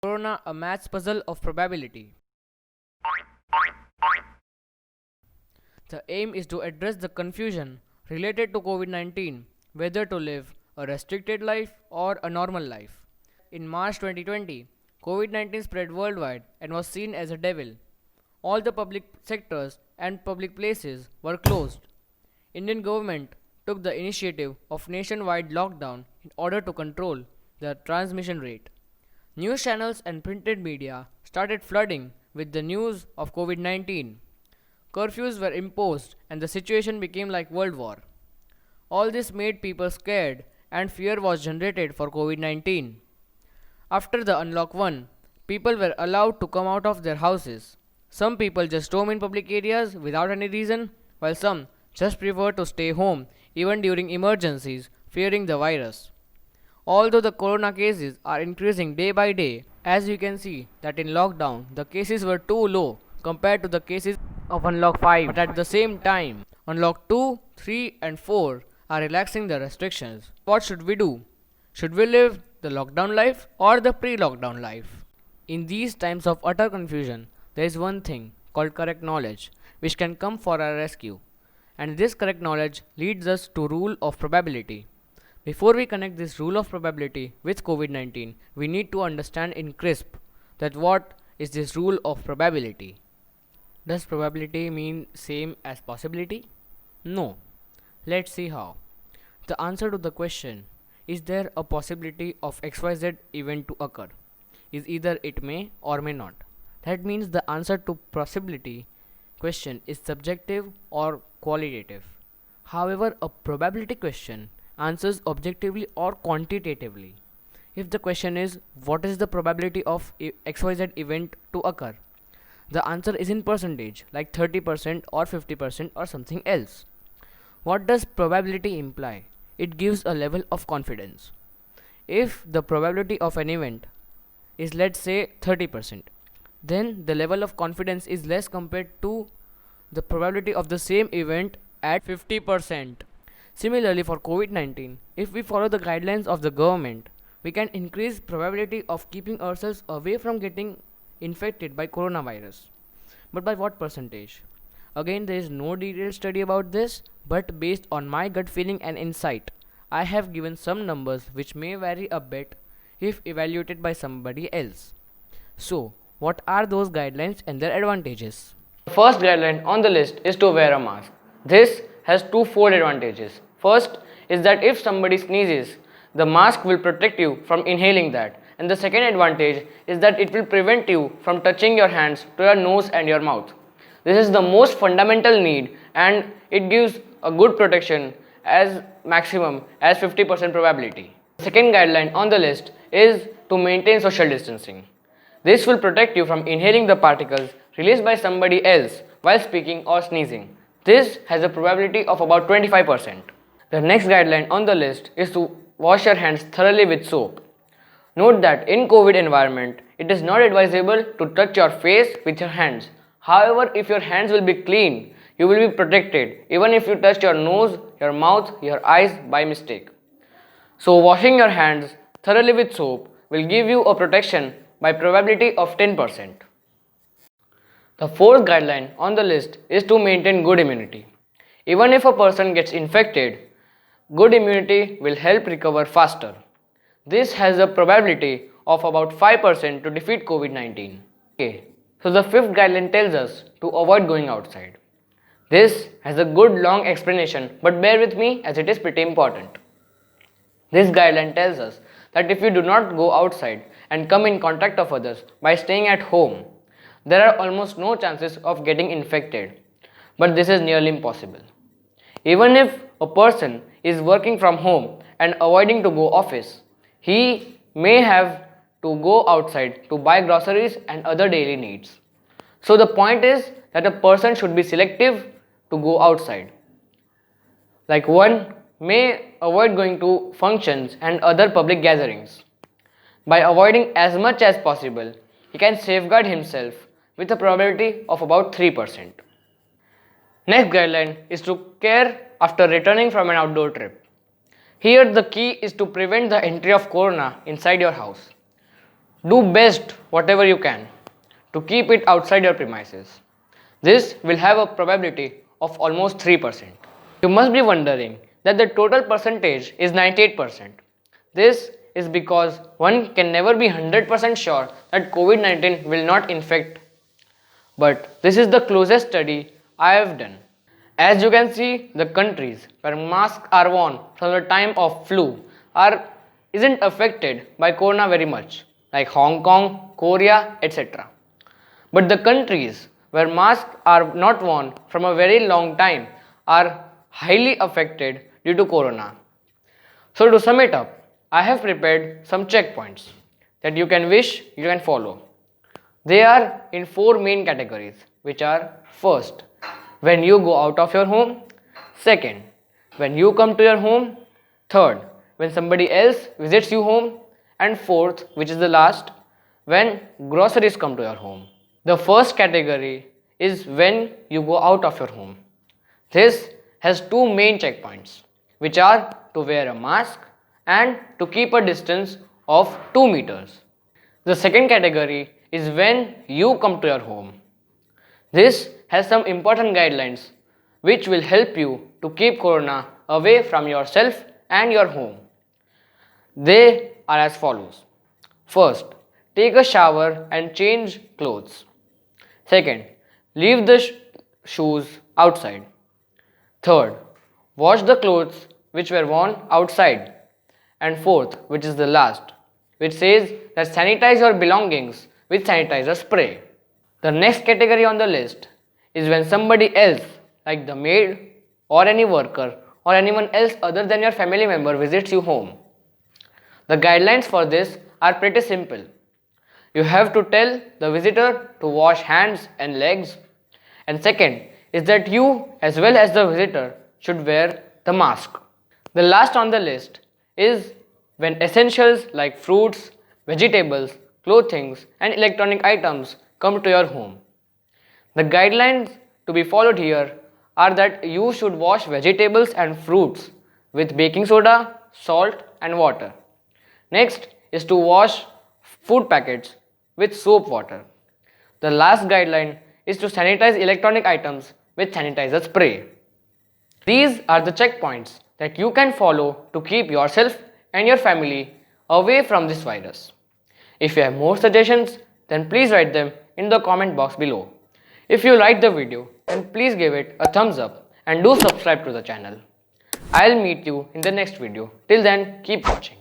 Corona, a maths puzzle of probability. The aim is to address the confusion related to COVID 19, whether to live a restricted life or a normal life. In March 2020, COVID 19 spread worldwide and was seen as a devil. All the public sectors and public places were closed. Indian government took the initiative of nationwide lockdown in order to control the transmission rate. News channels and printed media started flooding with the news of COVID 19. Curfews were imposed and the situation became like World War. All this made people scared and fear was generated for COVID 19. After the unlock 1, people were allowed to come out of their houses. Some people just roam in public areas without any reason, while some just prefer to stay home even during emergencies, fearing the virus. Although the corona cases are increasing day by day, as you can see that in lockdown the cases were too low compared to the cases of unlock 5. But at the same time, unlock 2, 3 and 4 are relaxing the restrictions. What should we do? Should we live the lockdown life or the pre-lockdown life? In these times of utter confusion, there is one thing called correct knowledge which can come for our rescue. And this correct knowledge leads us to rule of probability. Before we connect this rule of probability with COVID 19, we need to understand in crisp that what is this rule of probability. Does probability mean same as possibility? No. Let's see how. The answer to the question, is there a possibility of XYZ event to occur, is either it may or may not. That means the answer to possibility question is subjective or qualitative. However, a probability question answers objectively or quantitatively. If the question is what is the probability of XYZ event to occur, the answer is in percentage like 30% or 50% or something else. What does probability imply? It gives a level of confidence. If the probability of an event is, let's say, 30%, then the level of confidence is less compared to the probability of the same event at 50%. Similarly, for COVID 19, if we follow the guidelines of the government, we can increase probability of keeping ourselves away from getting infected by coronavirus. But by what percentage? Again, there is no detailed study about this, but based on my gut feeling and insight, I have given some numbers which may vary a bit if evaluated by somebody else. So, what are those guidelines and their advantages? The first guideline on the list is to wear a mask. This has twofold advantages. First is that if somebody sneezes, the mask will protect you from inhaling that. And the second advantage is that it will prevent you from touching your hands to your nose and your mouth. This is the most fundamental need and it gives a good protection as maximum as 50% probability. The second guideline on the list is to maintain social distancing. This will protect you from inhaling the particles released by somebody else while speaking or sneezing. This has a probability of about 25%. The next guideline on the list is to wash your hands thoroughly with soap. Note that in COVID environment, it is not advisable to touch your face with your hands. However, if your hands will be clean, you will be protected even if you touch your nose, your mouth, your eyes by mistake. So washing your hands thoroughly with soap will give you a protection by probability of 10%. The fourth guideline on the list is to maintain good immunity. Even if a person gets infected, good immunity will help recover faster. This has a probability of about 5% to defeat COVID 19. Okay, so the fifth guideline tells us to avoid going outside. This has a good long explanation, but bear with me as it is pretty important. This guideline tells us that if you do not go outside and come in contact of others by staying at home, there are almost no chances of getting infected, but this is nearly impossible. Even if a person is working from home and avoiding to go office, he may have to go outside to buy groceries and other daily needs. So the point is that a person should be selective to go outside. Like one may avoid going to functions and other public gatherings. By avoiding as much as possible, he can safeguard himself with a probability of about 3%. Next guideline is to care after returning from an outdoor trip. Here the key is to prevent the entry of corona inside your house. Do best whatever you can to keep it outside your premises. This will have a probability of almost 3%. You must be wondering that the total percentage is 98%. This is because one can never be 100% sure that COVID-19 will not infect, but this is the closest study I have done. As you can see, the countries where masks are worn from the time of flu isn't affected by corona very much, like Hong Kong, Korea, etc. But the countries where masks are not worn from a very long time are highly affected due to corona. So to sum it up, I have prepared some checkpoints that you can follow. They are in four main categories, which are: first, when you go out of your home; second, when you come to your home; third, when somebody else visits you home; and fourth, which is the last, when groceries come to your home. The first category is when you go out of your home. This has two main checkpoints, which are to wear a mask and to keep a distance of 2 meters. The second category is when you come to your home. This has some important guidelines which will help you to keep corona away from yourself and your home. They are as follows. First, take a shower and change clothes. Second, leave the shoes outside. Third, wash the clothes which were worn outside. And fourth, which is the last, which says that sanitize your belongings with sanitizer spray. The next category on the list is when somebody else, like the maid or any worker or anyone else other than your family member, visits you home. The guidelines for this are pretty simple. You have to tell the visitor to wash hands and legs. And second is that you as well as the visitor should wear the mask. The last on the list is when essentials like fruits, vegetables, clothing and electronic items come to your home. The guidelines to be followed here are that you should wash vegetables and fruits with baking soda, salt and water. Next is to wash food packets with soap water. The last guideline is to sanitize electronic items with sanitizer spray. These are the checkpoints that you can follow to keep yourself and your family away from this virus. If you have more suggestions, then please write them in the comment box below. If you liked the video, then please give it a thumbs up and do subscribe to the channel. I'll meet you in the next video. Till then, keep watching.